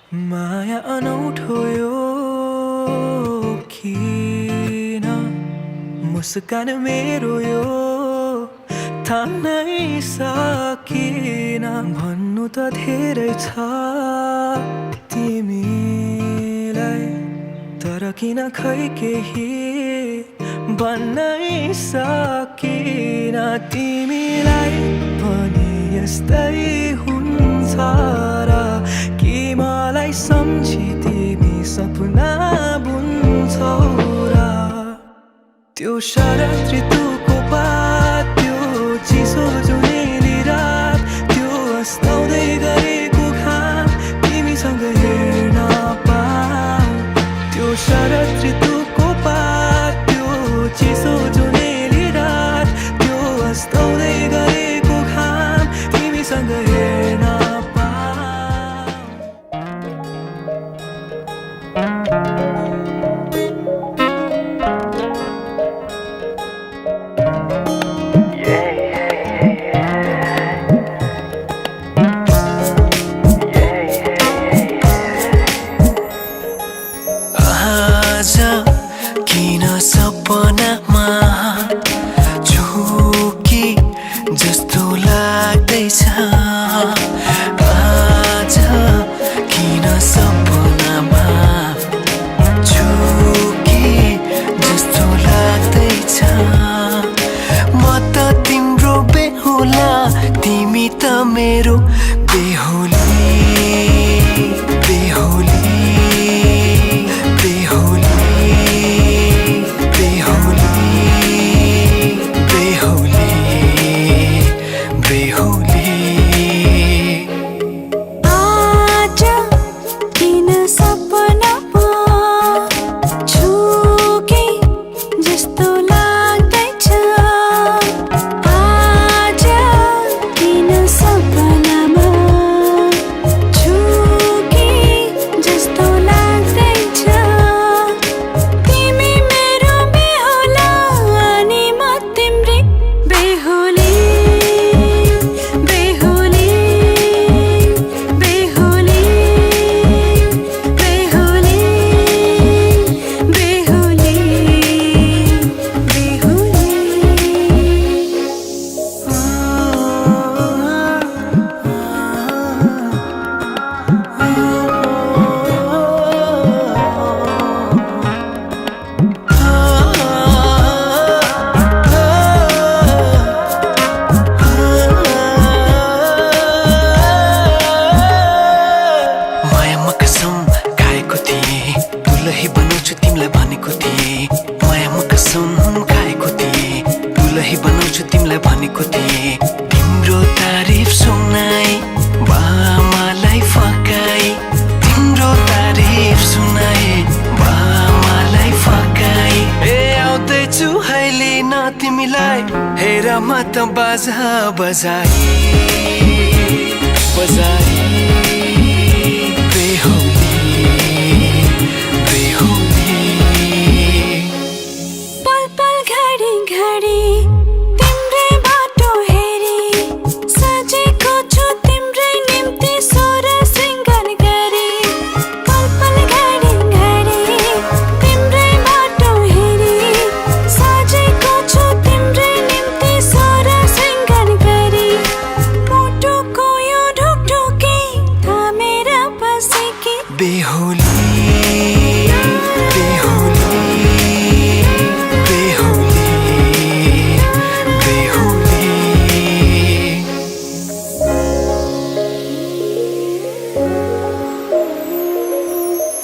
माया अनौठो यो किन मुस्कान मेरो यो थाम्नै सकिन भन्नु त धेरै छ तिमीलाई तर किन खै केही भन्नै सकिन तिमीलाई पनि यस्तै हुन्छ र कि मलाई सम्झी तिमी सपना बुन्छौ र त्यो शरद ऋतुको पात त्यो चिसो जुनेली रात त्यो अस्ताउँदै गरेको घाम तिमीसँग हेर्न पाऊँ त्यो शरद ऋतुको पात त्यो चिसो जुनेली रात त्यो अस्ताउँदै गरेको घाम तिमीसँग हेर्न किन सपनामा झुकी जस्तो लाग्दैछ आज किन सपनामा झुकी जस्तो लाग्दैछ म त तिम्रो बेहुला तिमी त मेरो बेहुली बेहुली बनाउँछु तिमीलाई भनेको थिएँ तिम्रो तारिफ सुनाई बामालाई फकाई तिम्रो तारिफ सुनाई बामालाई फकाई ए आउँदैछु अहिले न तिमीलाई हेर म त बाजा बजाई बजाई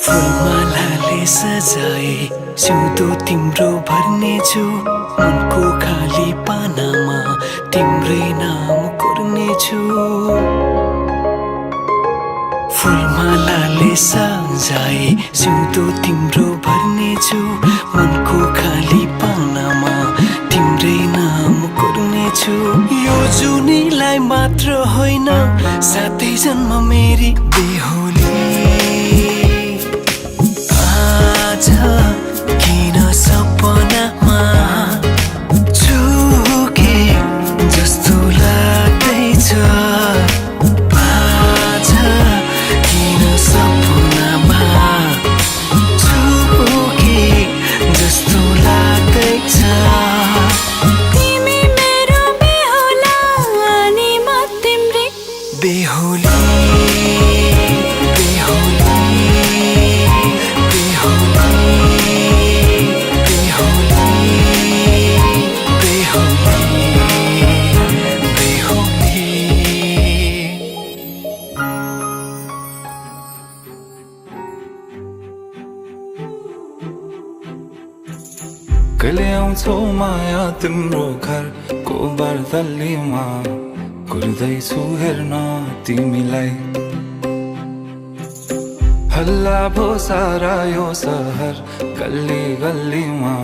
फुलमालाले सजाए सिउँदो तिम्रो भर्नेछु मनको खाली पानामा तिम्रै नाम कोर्नेछु फुलमालाले सजाए सिउँदो तिम्रो भर्नेछु मनको खाली पानामा तिम्रै नाम कोर्नेछु यो जुनीलाई मात्र होइन साथै जन्म मेरी बेहुली किन सपनामा झुके जस्तो लाग्दैछ आज किन सपना कहिले आउँछौ माया तिम्रो घरको बर्दलीमा कुर्दैछु हेर्न तिमीलाई हल्ला भो सारा यो सहर गल्ली गल्लीमा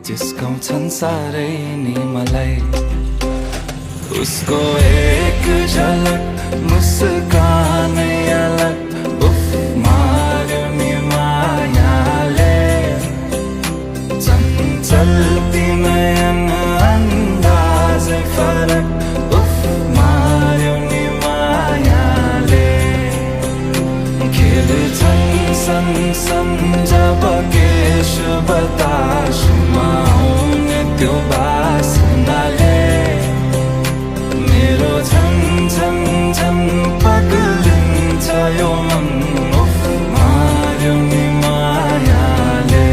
जिस्काउँछन् सारै नि मलाई उसको एक झलक मुस्कानै अलग उफ मार्यो नि मायाले चञ्चल्ती नयन अन्दाजै फरक उफ मार्यो नि मायाले खेल्छन् सन जब केश बतासमा आउने त्यो बासनाले मेरो झन् झन् झन् पग्लिन्छ यो मन उफ मार्यो नि मायाले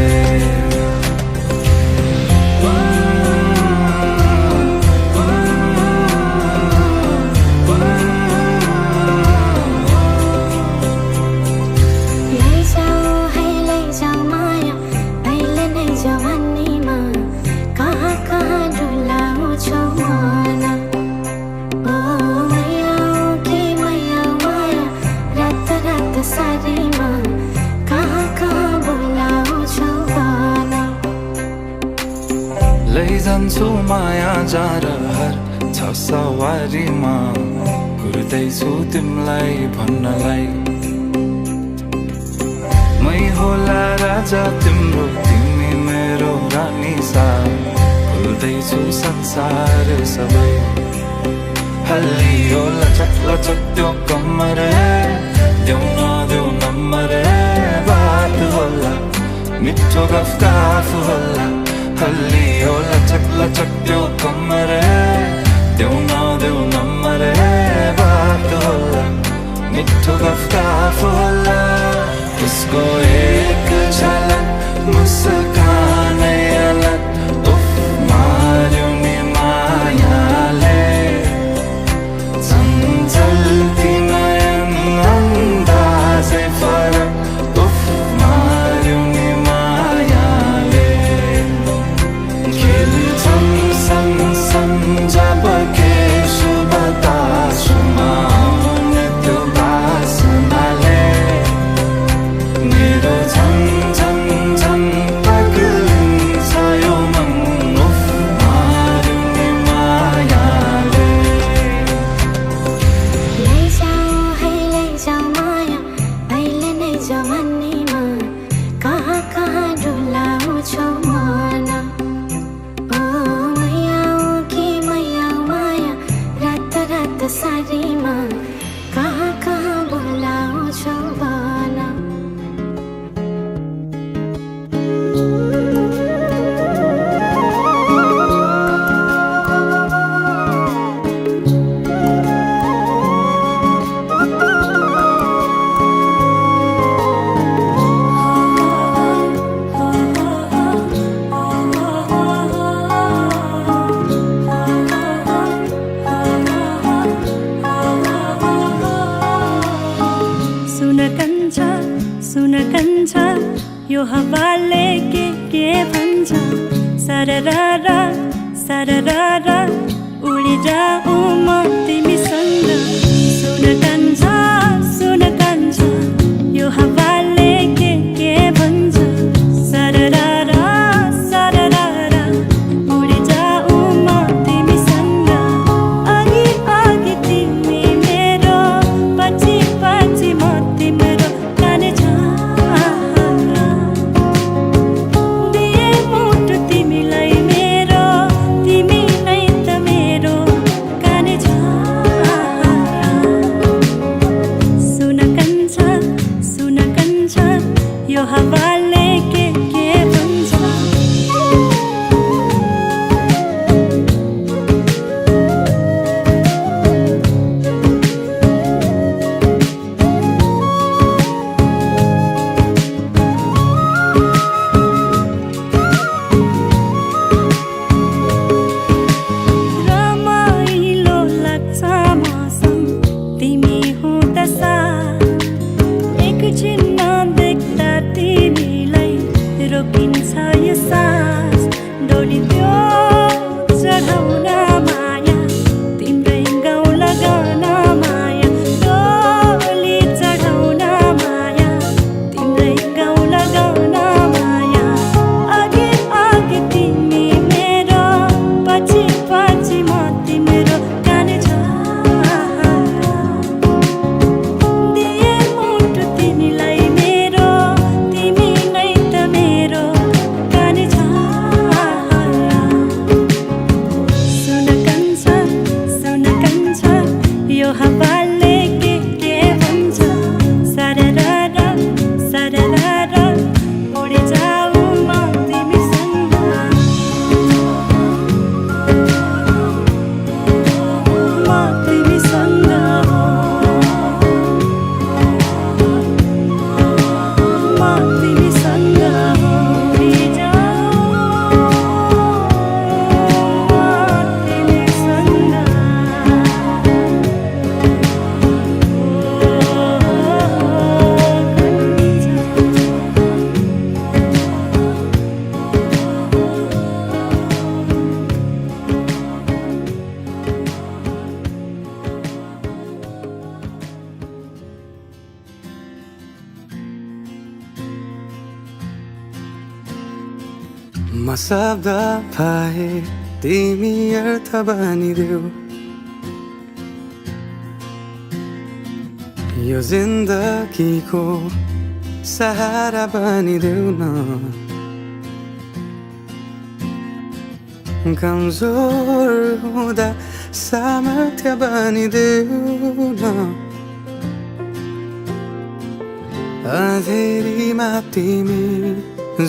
लैजान्छु माया जारहर छ सवारीमा कुर्दैछु तिमीलाई भन्नलाई मै होला राजा तिम्रो तिमी मेरो रानी सा भुल्दैछु संसार सबै हल्लियो लचक लचक त्यो कम्मर देऊ नदेऊ नम्बर बात होला मिठो गफ होला हल्लियो लचक लचक त्यो कम्मर देऊ नदेऊ नम्बर बात होला मिठो गफ होला उसको एक झलक मुस्कानै अलग उफ मार्यो नि मायाले चञ्चल्ती नयन अन्दाजै फरक उफ मार्यो नि मायाले खेल्छन् सन जब केश बतासमा आउने त्यो बासनाले मेरो झन् झन् झन् पग्लिन्छ यो मन उफ मार्यो नि मायाले लैजाऊ माया अहिले नै जवानीमा कहाँ कहाँ डुलाउँछौ मन रात सारीमा कहाँ कहाँ बोलाउँछौ भन सुन कन्छ यो हावाले के भन्छ सररारा सररारा उडी जाऊ म तिमीसँग सुन कन्छ यो हावाले के भन्छ सररारा सररारा उडी जाऊ म तिमीसँग अघि अघि तिमी मेरो पछि पछि म तिम्रो यो हावाले के भन्छ रमाइलो लाग्छ मौसम तिमी हुँदा साथ एकछिन देख्दा तिमीलाई रोकिन्छ यो सास डोली त्यो चढाउन माया तिम्रै गाउँ लगाउन माया डोली चढाउन माया तिम्रै गाउँ लगाउन माया अघि अघि तिमी मेरो पछि पछि म तिम्रो काने छ दिए मुटु तिमीलाई मेरो तिमी नै त मेरो काने छ सुन कान्छ यो हावाले के भन्छ सरररा सरररा उडी जाऊ म तिमीसँग म तिमीसँग म तिमीसँग उडी जाऊ म तिमीसँग म शब्द पाए तिमी अर्थ बनिदेऊ यो जिन्दगीको सहारा बनिदेऊ न कमजोर हुँदा सामर्थ्य बनिदेऊ न अँधेरीमा तिमी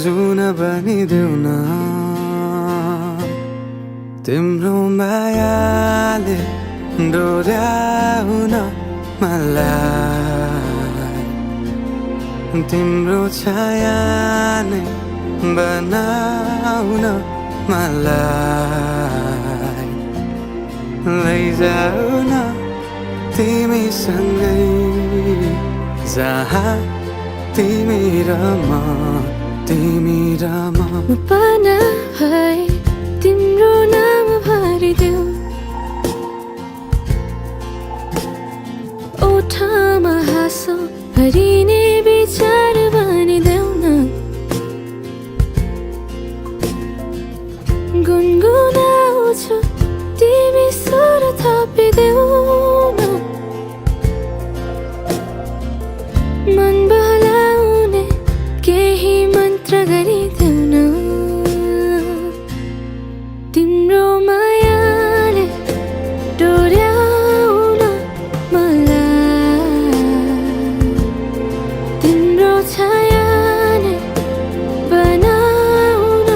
जुन बनिदेऊ न तिम्रो मायाले डोर्याउन मलाई तिम्रो छाया नै बनाउन मलाई लैजाऊ न तिमीसँगै जहाँ तिमी र म तिमी र म पाना भए तिम्रो नाम भरिदेऊ ओठमा हाँसो भरिने विचार बनिदेऊ न गुनगुनाउँछु तिमी स्वर थपिदेऊ न मन बहलाउने केही मन्त्र गरिदेऊ न तिम्रो मायाले डोर्याउन मलाई तिम्रो छायाले बनाउन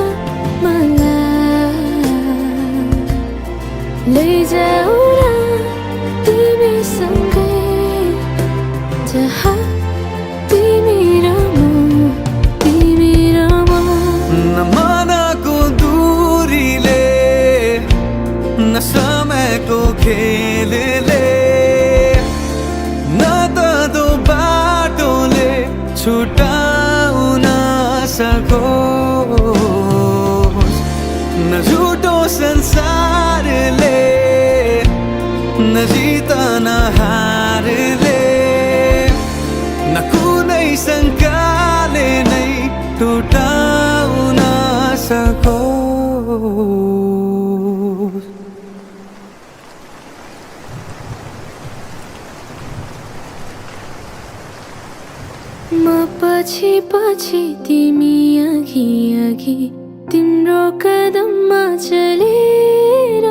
मलाई लैजाऊ न तिमीसँगै जहाँ तिमी र म तिमी र म न मनको दूरीले न समयको खेलले न त दो बाटोले छुटाउन सकोस् न झुटो संसारले न जित न हारले न कुनै शङ्काले नै टुटाउन सकोस् म पछि पछि तिमी अघि अघि तिम्रो कदममा चलेर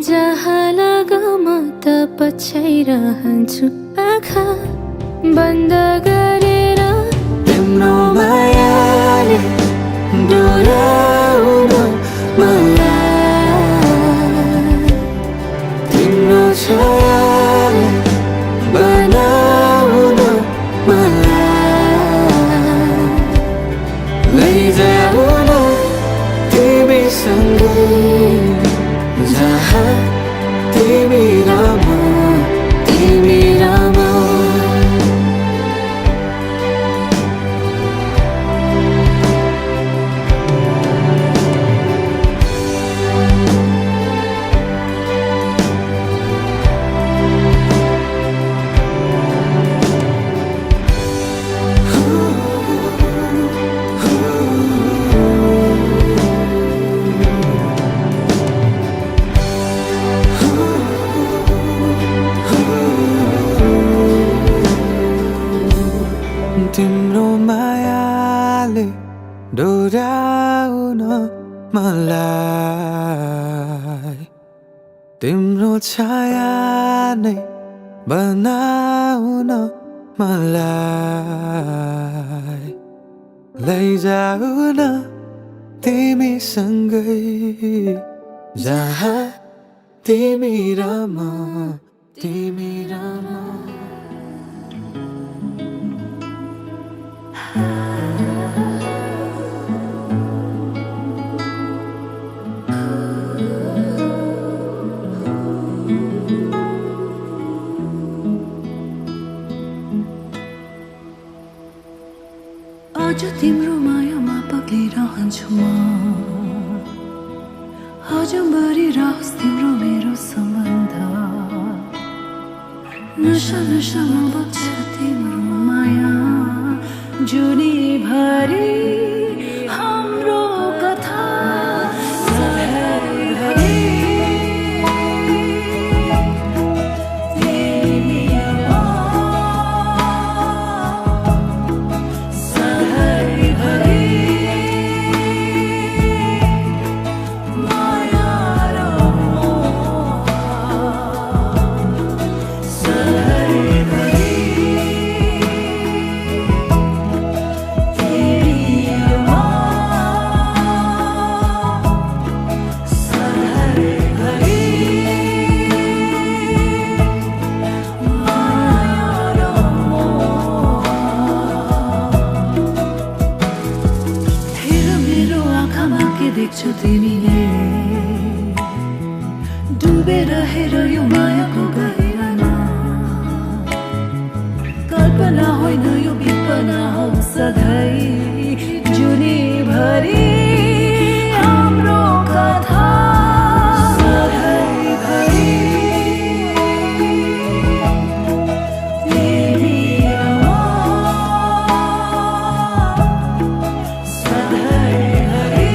जहाँ लगाऊ म त पछ्याइरहन्छु आँखा बन्द गरेर तिम्रो मायाले डोर्याउन मलाई तिम्रो छायाले बनाउन मलाई लैजाऊ न तिमीसँगै जहाँ तिमी र म तिमी र म तिम्रो मायाले डोर्याउन मलाई तिम्रो छाया नै बनाउन मलाई लैजाऊ न तिमीसँगै जहाँ तिमी र म तिमी र म आज तिम्रो मायामा पक्लिरहन्छु म आजभरि रहोस् तिम्रो मेरो सम्बन्ध नशा नशामा बग्छ तिम्रो माया जुनीभरि हाम्रो कथा सधैँभरि देख्छु तिमीले डुबेर हेर यो मायाको गहिरामा कल्पना होइन यो विपना हो सधैँ जुनीभरि हाम्रो कथा सधैँभरि तिमी र म सधैँभरि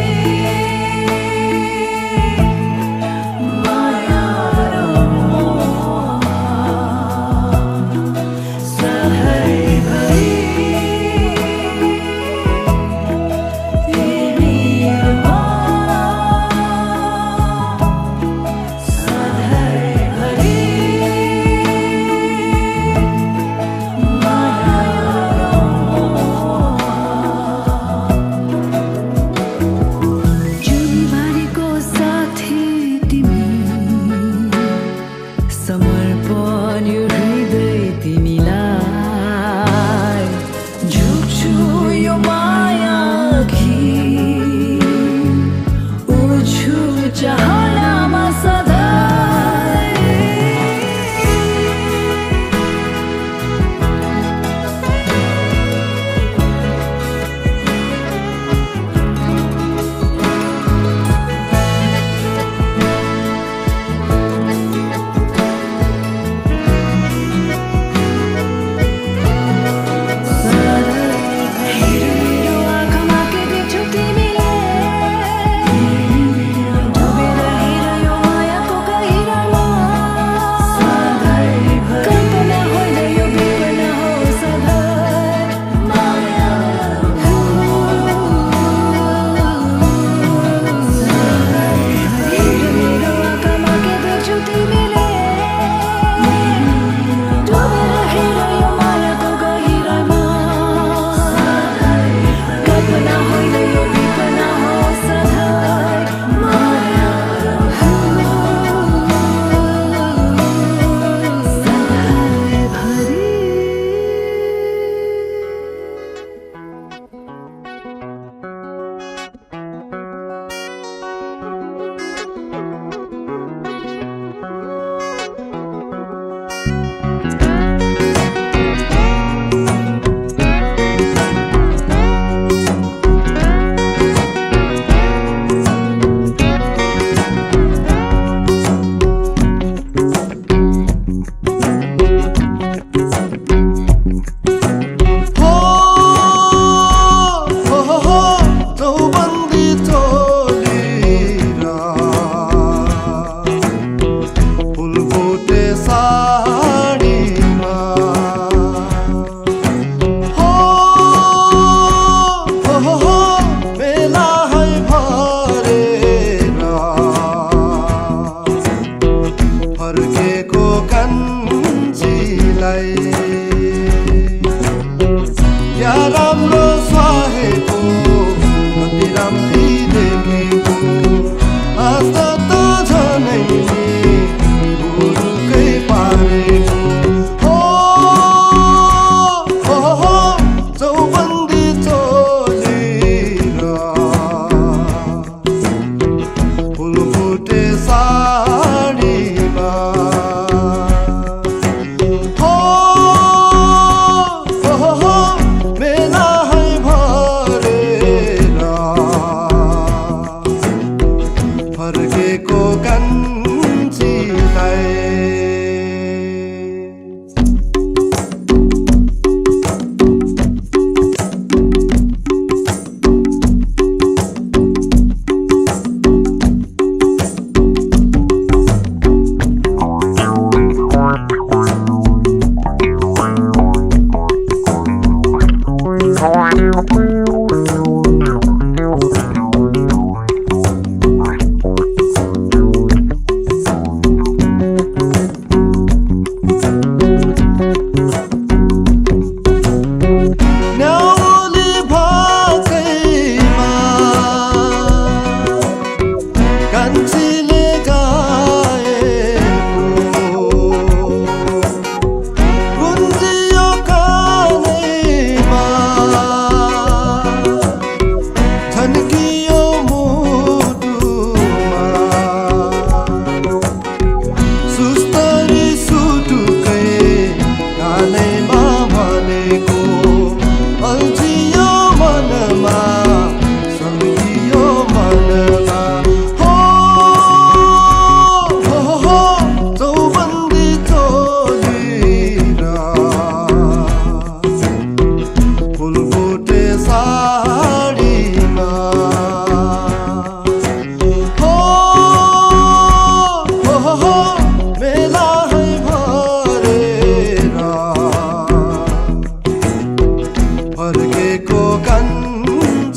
फर्केको कान्छीलाई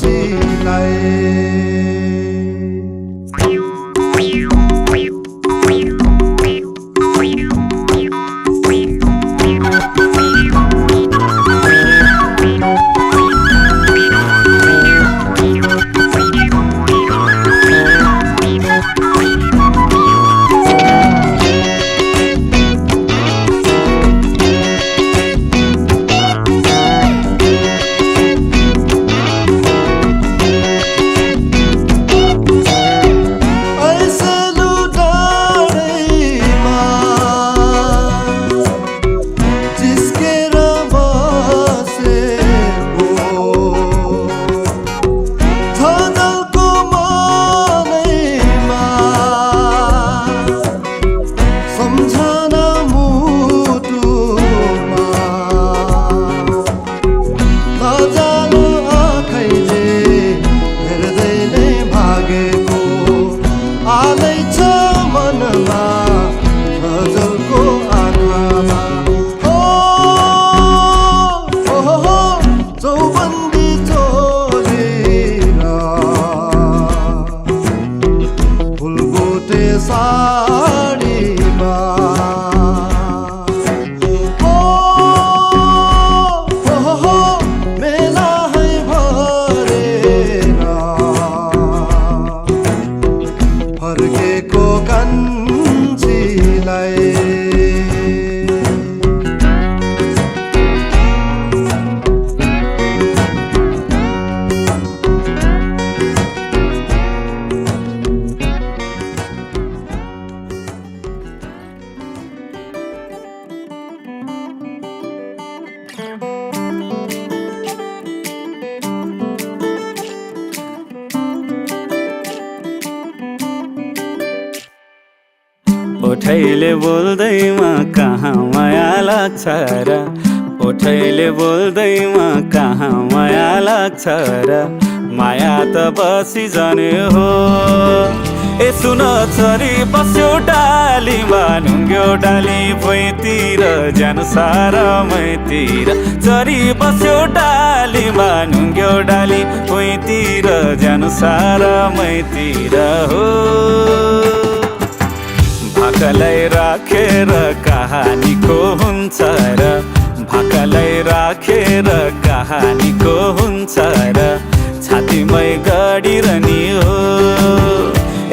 फर्केको कान्छीलाई ओठैले बोल्दैमा कहाँ माया लाग्छ र ओठैले बोल्दैमा कहाँ माया लाग्छ र माया त बसी जाने हो ए सुन चरी बस्यो डालीमा नुङ्ग्यो डाली भुइँतिर जानु सारा मैतिर चरी बस्यो डालीमा नुङ्ग्यो डाली भुइँतिर जानु सारा मैतिर हो भाकालाई राखेर कहानीको हुन्छ र भाकालाई राखेर कहानीको हुन्छ र छातीमै गडिरहने हो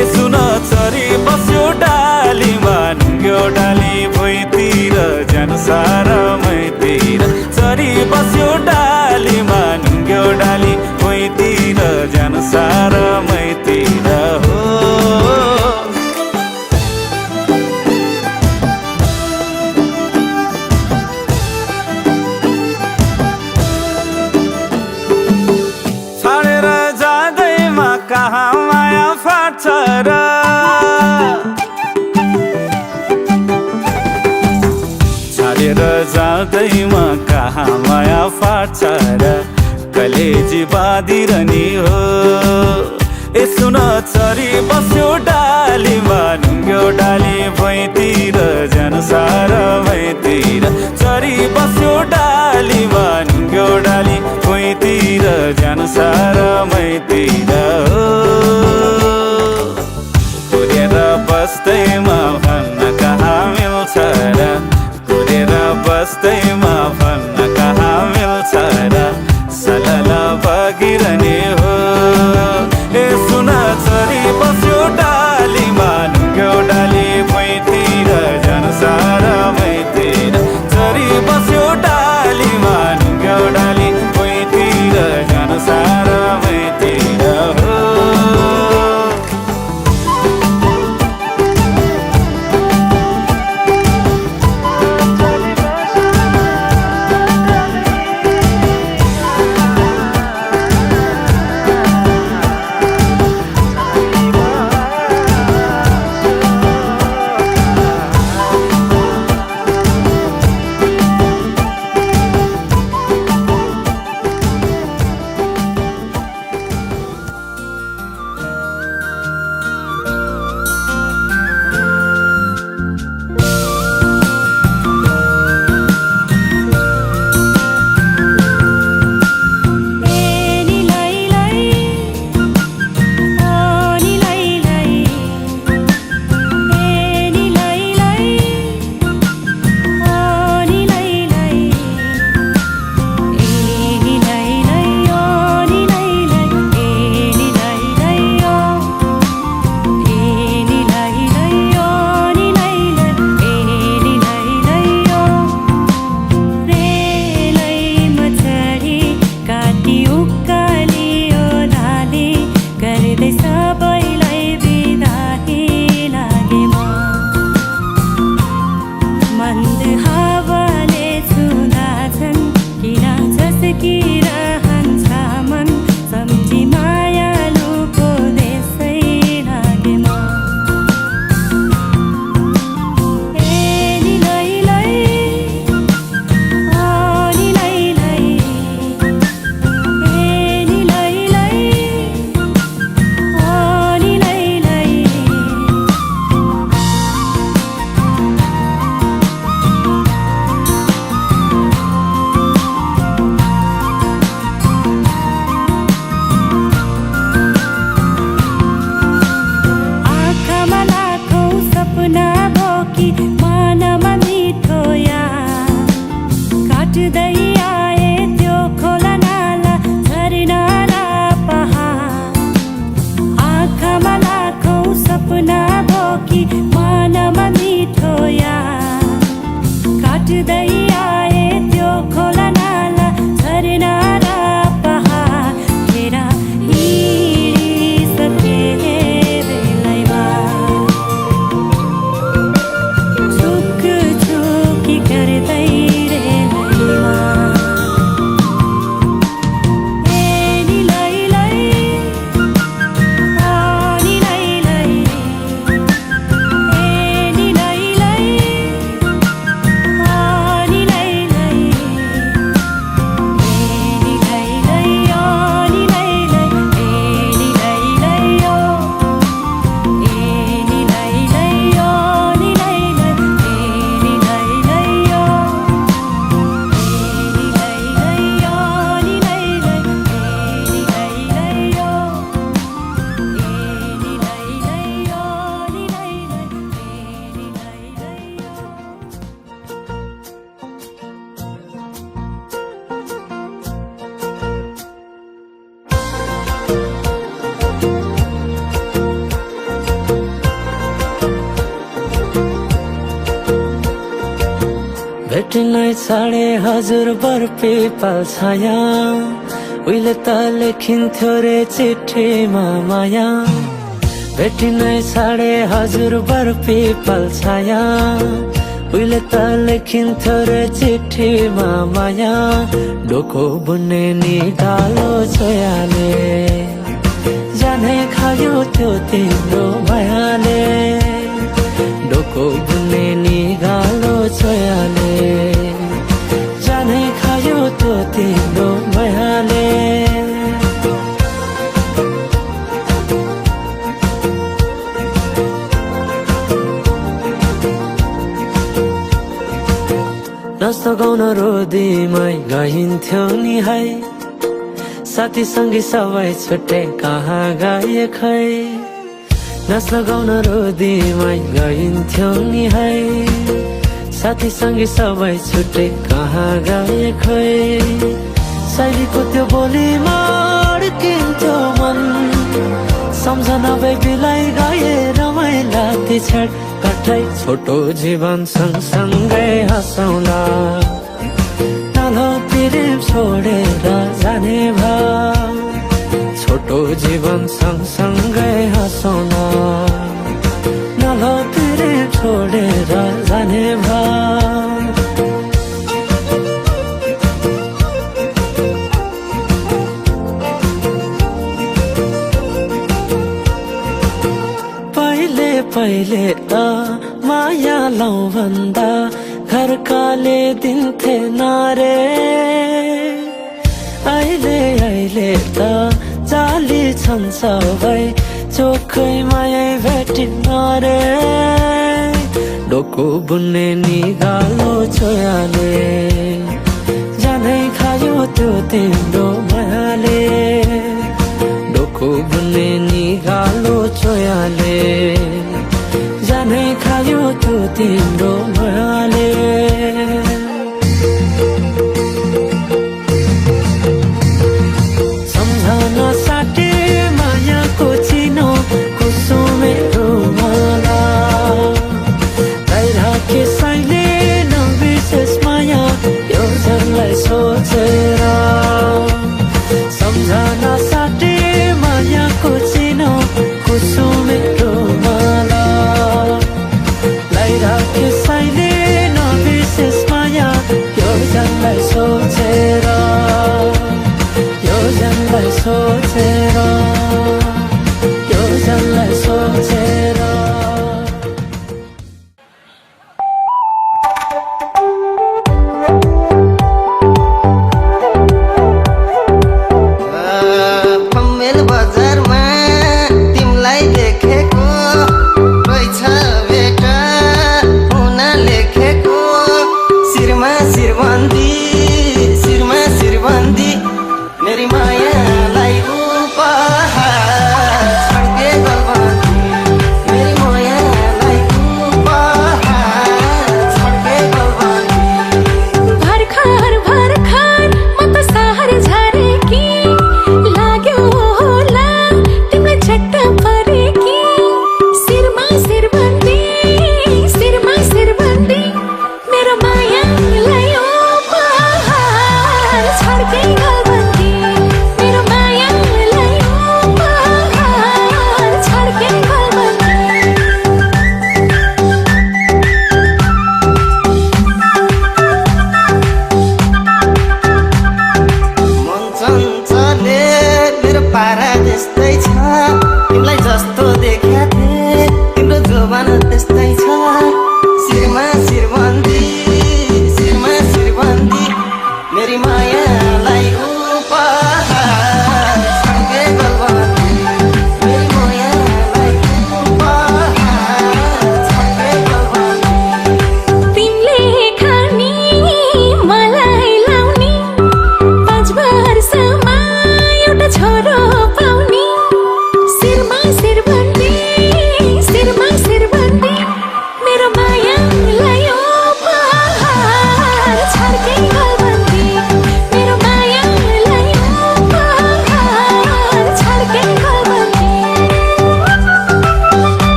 ए सुन चरी बस्यो डालीमा नुङ्ग्यो डाली भुइँतिर जानु सारा मैतिर चरी बस्यो डालीमा नुङ्ग्यो डाली भुइँतिर जानु सारा मैतिर हो कहाँ माया फाट्छ र छाडेर जाँदैमा कहाँ माया फाट्छ र कलेजी बाँधिरहने हो ए सुन चरी बस्यो डालीमा नुङ्ग्यो डाली भुइँतिर जानु सारा मैतिर चरी बस्यो डालीमा नुङ्ग्यो डाली भुइँतिर जानु सारा मैतिर कुरेर बस्दैमा भन्न कहाँ मिल्छ र कुरेर बस्दैमा भन्न कहाँ मिल्छ र सलल बगिरहने हो ए सुन चरी बस्यो डालीमा नुङ्ग्यो डाली भुइँतिर जानु सारा मैतिर चरी बस्यो डालीमा नुङ्ग्यो भेट्नै छाडे हजुर बर पिपल छाया उहिले त लेखिन्थ्यो रे चिठीमा माया भेट्नै छाडे हजुर बर पिपल छाया उहिले त लेखिन्थ्यो रे चिठीमा माया डोको बुन्ने निकालो छोयाले जाने खायो त्यो तिम्रो मायाले डोको बुन्ने निगालो छोयाले जाने खायो त्यो तिम्रो मायाले नस्तो गाउन रोदीमै गइन्थ्यो नि है साथी सँगै सबै छुट्टै कहाँ गए खै नाच्न गाउन रोदीमै गइन्थ्यो नि है साथी सँगै सबै छुट्टै कहाँ गए खै शैलीको त्यो बोलीमा अड्किन्थ्यो मन सम्झना बेबीलाई गए रमाइला ती छेड कठै छोटो जीवन सँगसँगै हँसाउँला नालो प्रेम छोडेर जाने भाव छोटो जीवन सँगसँगै हँसाउँला नालो प्रेम छोडेर जाने भाव पहिले त माया लौ भन्दा घरकाले दिन्थे नारे अहिले त जाली छन् सबै चोखै माया भेटिन्न रे डोको बुन्ने निगालो छोयाले जानै खायो त्यो तिम्रो मायाले डोको बुन्ने निगालो छोयाले जानै खायो त्यो तिम्रो मायाले सम्झना साटे मायाको चिनो कुसुमे रुमाला राखे साइले नबिर्सेस माया यो जनलाई सोचेर सम्झना साटे मायाको चिनो कुसुमे रुमाला राखे साइले नबिर्सेस माया यो जनलाई सोचेर यो जनलाई सोचेर यो जनलाई सोचेर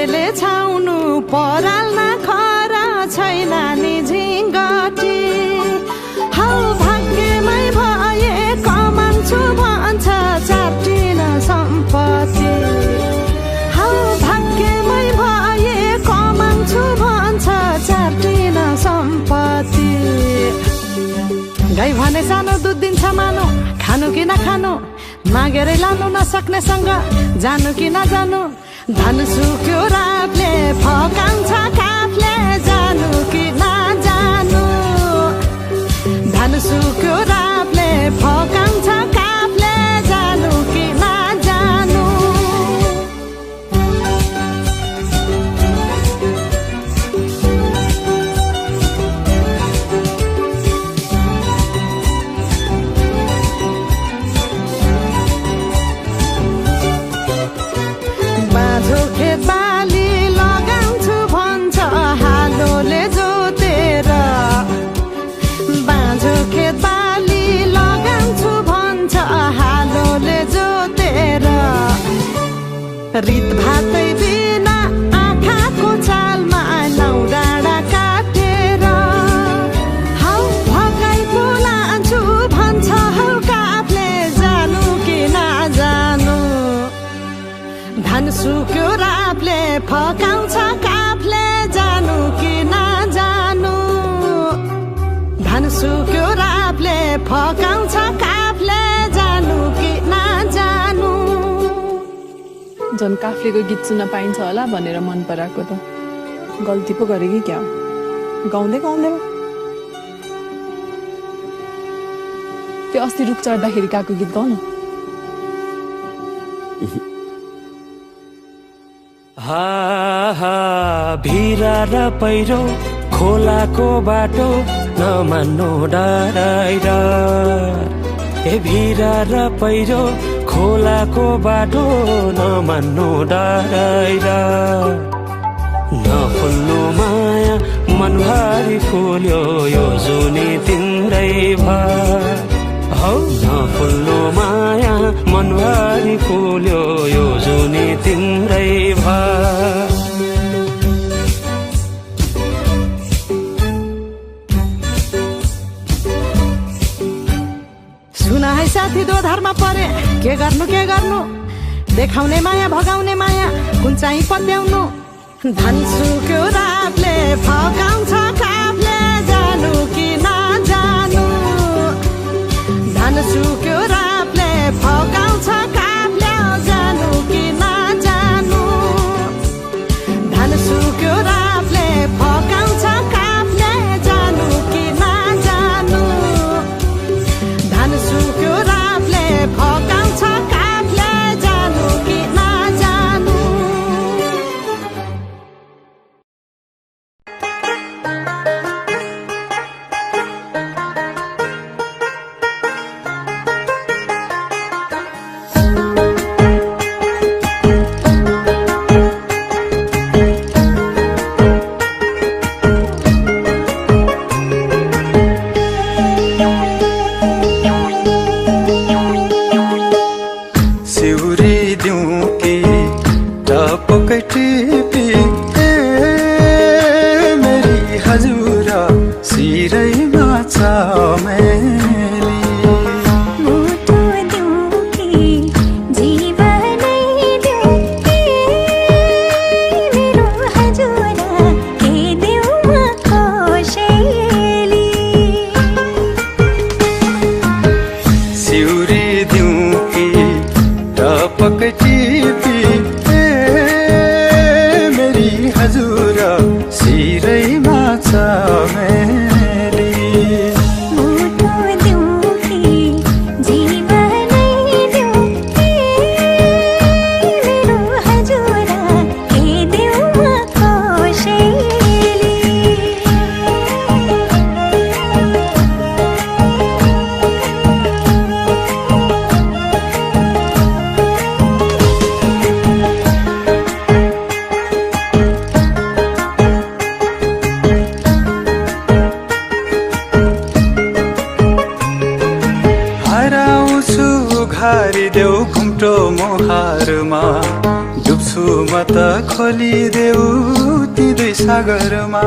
घामले छाउनु पराल्न खरा छैन नि झिङ्गटी हौ भाग्यमै भए कमाउँछु भन्छ चाटिन सम्पत्ति हौ भाग्यमै भए कमाउँछु भन्छ चाटिन सम्पत्ति गाई भने सानो दुध दिन्छ मानु खानु कि नखानु मागेरै लानु नसक्नेसँग जानु कि नजानु धन सुक्यो रातले फकाउँछ काफले जानु कि नजानु धन सुक्यो रातले फकाउँछ काफले जानु कि नजानु बाँझो खेत बाली लगाउँछु भन्छ हालोले जोतेर बाँझो खेत बाली लगाउँछु भन्छ हालोले जोतेर रित भातै बिना आँखाको चालमा नौ डाँडा काटेर हौ भगाइ बोलान्छु भन्छ हौ काफले जानु कि नजानु धन सुक्यो रातले फकाउँछ काफले जानु कि नजानु धन सुक्यो रातले फकाउँछ काफले जानु कि नजानु झन् काफ्लेको गीत सुन्न पाइन्छ होला भनेर मन पराएको त गल्ती पो गरे कि क्या गाउँदै गाउँदै त्यो अस्ति रुख चढ्दाखेरि गएको गीत गाउनु हा हा भिरा र पहिरो खोलाको बाटो नमान्नु डराएर ए भिरा र पहिरो खोलाको बाटो नमान्नु डराएर नफुल्नु माया मनभरि फुल्यो यो जुनी तिम्रै भर हौ नफुल्नु माया मनभरि फुल्यो यो जुनी तिम्रै भर सुन है साथी दोधारमा परे के गर्नु देखाउने माया भगाउने माया कुन चाहिँ पत्याउनु धन सुक्यो रातले फकाउँछ काफले जानु कि नजानु धन सुक्यो रातले फकाउँछ काफले जानु कि नजानु धन सुक्यो रातले फकाउँछ काफले जानु कि नजानु धन सुक्यो रातले फकाउँछ काफले जानु कि नजानु हारिदेऊ घुम्टो मोहारमा डुब्छु म त खोलिदेऊ ती दुई सागरमा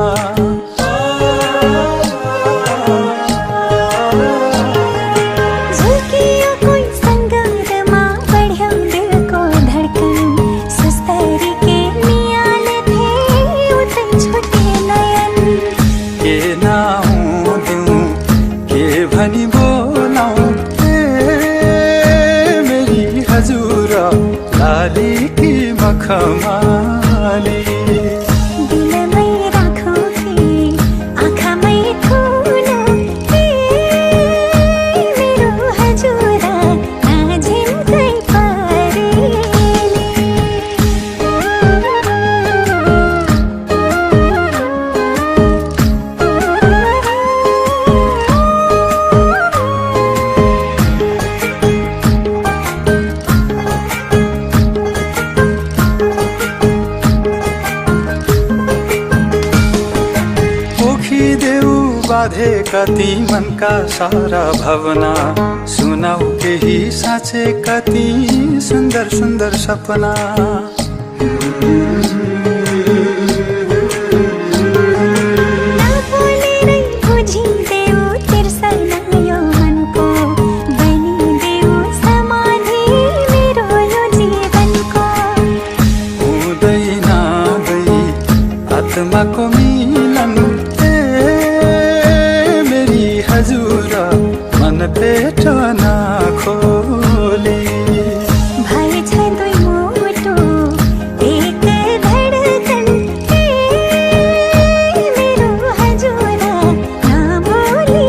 खमाली दिलमै राखौ कि आँखामै थुलो मेरो हजुरा नाझिन्दै बाधे कति मनका सारा भावना सुनाऊ केही साँचे कति सुन्दर सुन्दर सपना हुँदैन दुई आत्माको मिलन मन पेट नखोली भए छ दुई मुटु एक धडकन मेरो हजुरा नबोली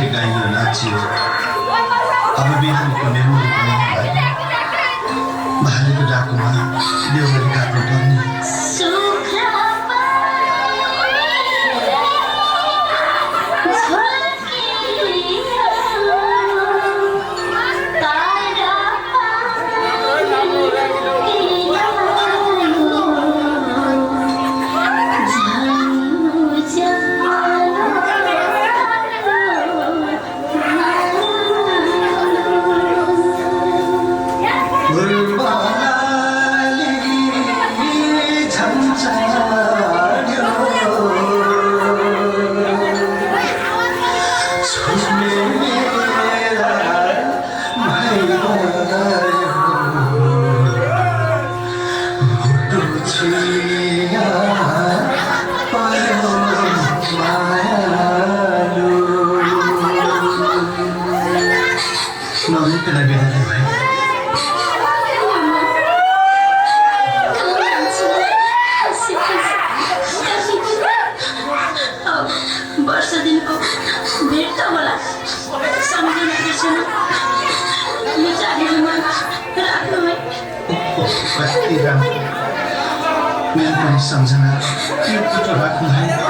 मैले गाइदिन नाचियो अब बिहानको मेरो भालेको डाकोमा देउरी काट्नु पर्ने सम्झना त्यो राख्नु है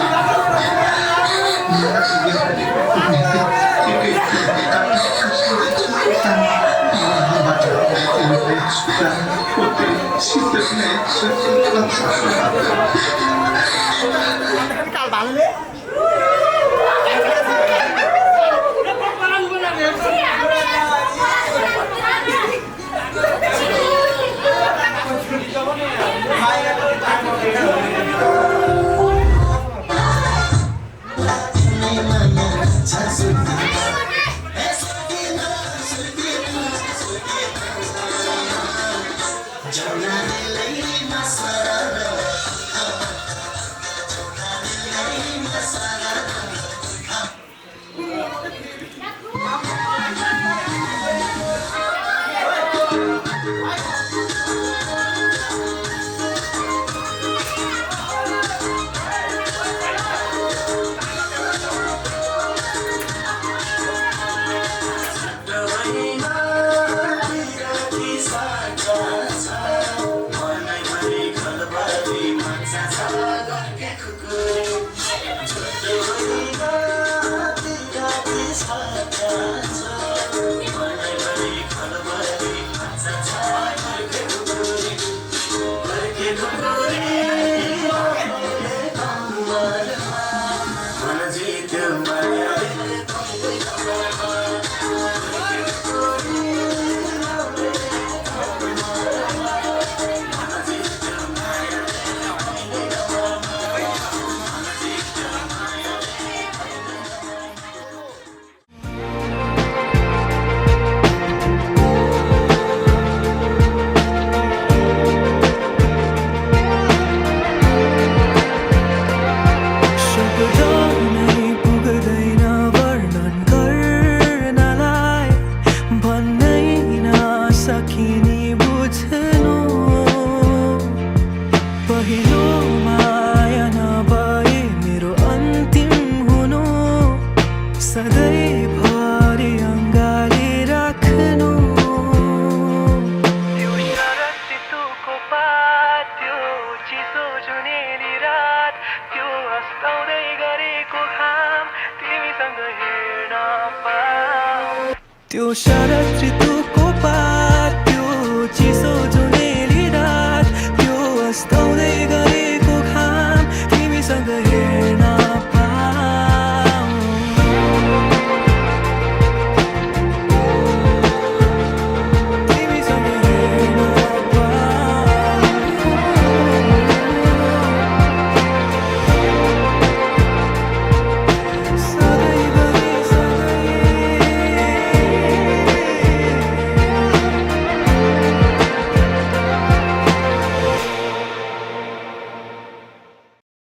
त्यो शरद ऋतु